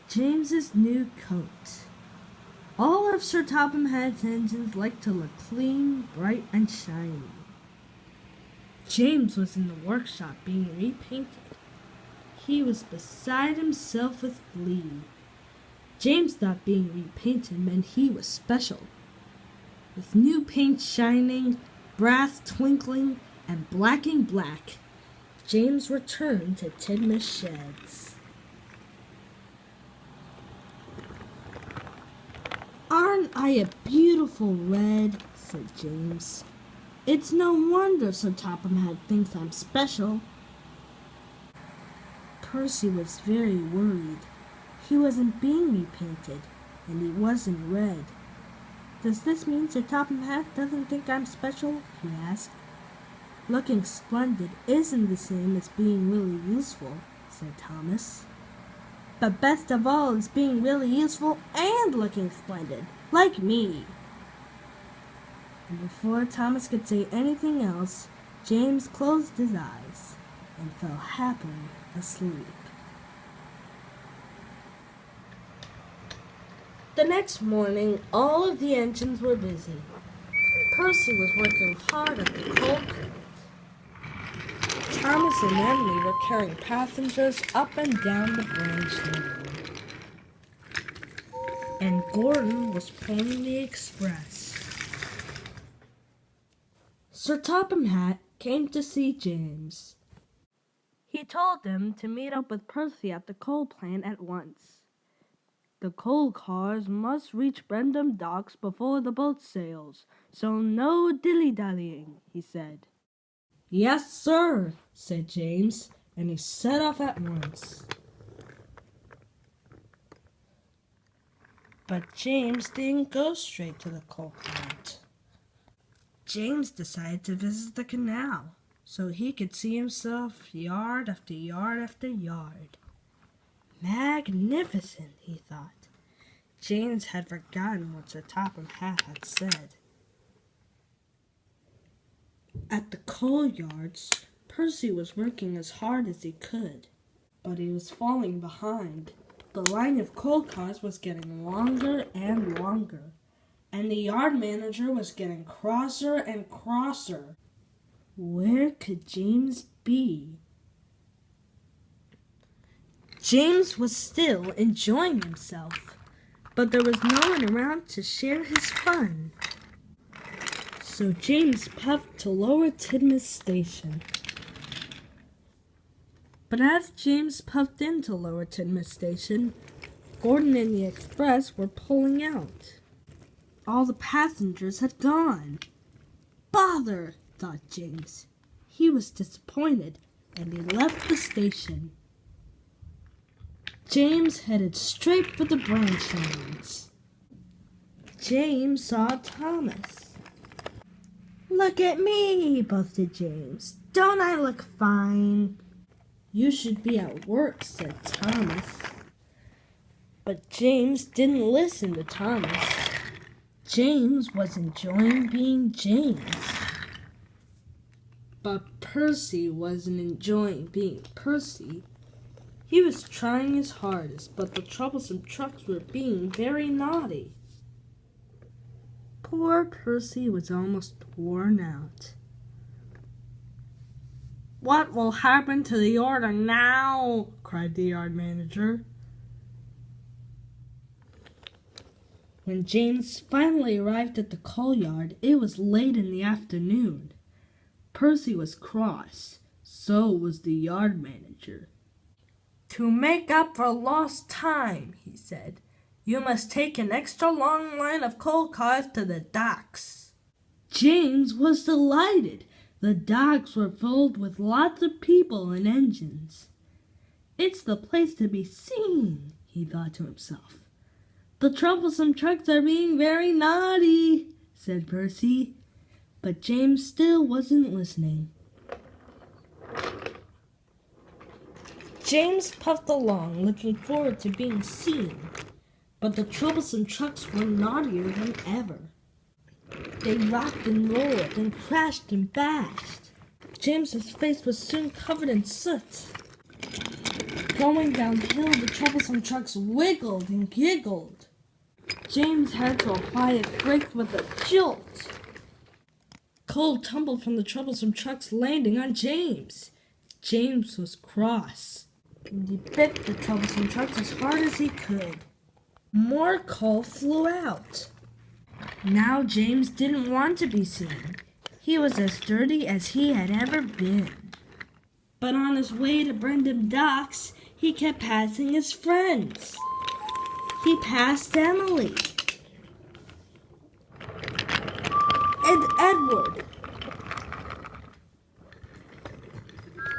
James's new coat. All of Sir Topham Hatt's engines liked to look clean, bright, and shiny. James was in the workshop being repainted. He was beside himself with glee. James thought being repainted meant he was special. With new paint shining, brass twinkling, and blacking black, James returned to Tidmouth Sheds. "Aren't I a beautiful red?" said James. "It's no wonder Sir Topham Hatt thinks I'm special." Percy was very worried. He wasn't being repainted, and he wasn't red. "Does this mean Sir Topham Hatt doesn't think I'm special?" he asked. "Looking splendid isn't the same as being really useful," said Thomas. "But best of all is being really useful and looking splendid, like me." And before Thomas could say anything else, James closed his eyes and fell happily asleep. The next morning, all of the engines were busy. Percy was working hard at the coal plant. Thomas and Emily were carrying passengers up and down the branch line. And Gordon was pulling the express. Sir Topham Hatt came to see James. He told him to meet up with Percy at the coal plant at once. The coal cars must reach Brendam docks before the boat sails, so no dilly-dallying, he said. "Yes, sir," said James, and he set off at once. But James didn't go straight to the coal plant. James decided to visit the canal, so he could see himself yard after yard after yard. Magnificent, he thought. James had forgotten what Sir Topham Hatt had said. At the coal yards, Percy was working as hard as he could, but he was falling behind. The line of coal cars was getting longer and longer, and the yard manager was getting crosser and crosser. Where could James be? James was still enjoying himself, but there was no one around to share his fun. So James puffed to Lower Tidmouth Station. But as James puffed into Lower Tidmouth Station, Gordon and the express were pulling out. All the passengers had gone. "Bother," thought James. He was disappointed, and he left the station. James headed straight for the branch lines. James saw Thomas. "Look at me," boasted James. "Don't I look fine?" "You should be at work," said Thomas. But James didn't listen to Thomas. James was enjoying being James. But Percy wasn't enjoying being Percy. He was trying his hardest, but the troublesome trucks were being very naughty. Poor Percy was almost worn out. "What will happen to the order now?" cried the yard manager. When James finally arrived at the coal yard, it was late in the afternoon. Percy was cross, so was the yard manager. "To make up for lost time," he said, "you must take an extra long line of coal cars to the docks." James was delighted. The docks were filled with lots of people and engines. "It's the place to be seen," he thought to himself. "The troublesome trucks are being very naughty," said Percy. But James still wasn't listening. James puffed along, looking forward to being seen, but the troublesome trucks were naughtier than ever. They rocked and rolled and crashed and bashed. James's face was soon covered in soot. Going downhill, the troublesome trucks wiggled and giggled. James had to apply his brakes with a jolt. Coal tumbled from the troublesome trucks, landing on James. James was cross, and he bit the troublesome trucks as hard as he could. More coal flew out. Now James didn't want to be seen. He was as dirty as he had ever been. But on his way to Brendam Docks, he kept passing his friends. He passed Emily and Edward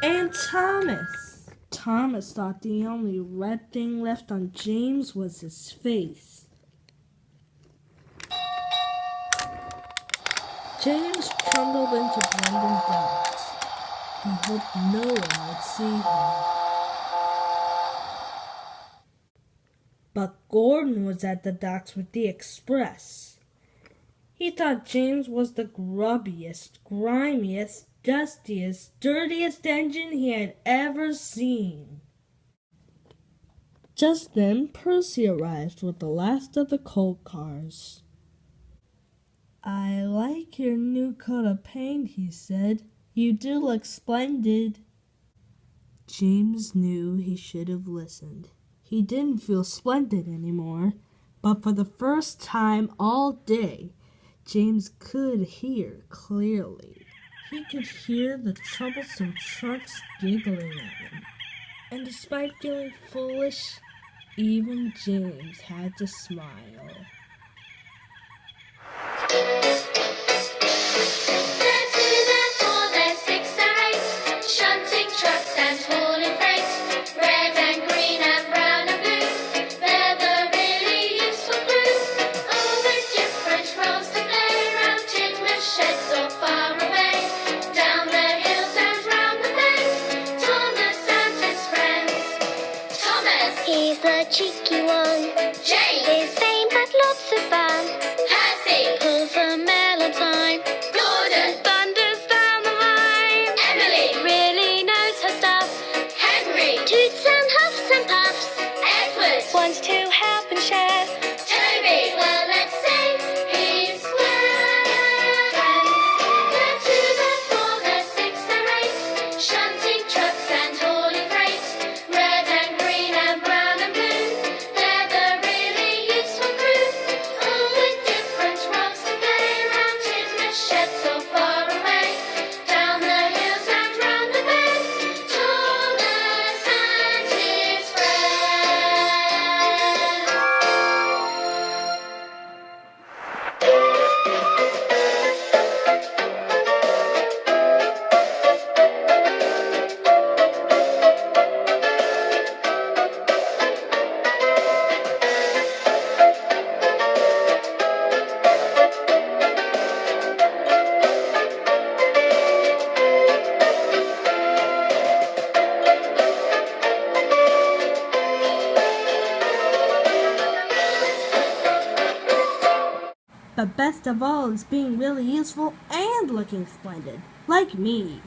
and Thomas. Thomas thought the only red thing left on James was his face. James trundled into Brendam Docks. He hoped no one would see him. But Gordon was at the docks with the express. He thought James was the grubbiest, grimiest, dustiest, dirtiest engine he had ever seen. Just then, Percy arrived with the last of the coal cars. "I like your new coat of paint," he said. "You do look splendid." James knew he should have listened. He didn't feel splendid anymore, but for the first time all day, James could hear clearly. He could hear the troublesome trucks giggling at him. And despite feeling foolish, even James had to smile. He's the cheeky one. James! His name had lots of fun. Percy! Pulls a mail on time. Gordon! Thunders down the line. Emily! Really knows her stuff. Henry! Toots and huffs and puffs. Edward! Wants to help and share. Toby! Well, let's say he's friends. The two, the four, the six, the eight, shunting trucks and hauling freight. Red and green and brown and blue, they're the really useful crew. All with different roles to play around in the shed so far away. Down the hills and round the bends, Thomas and his friends. But best of all is being really useful and looking splendid, like me.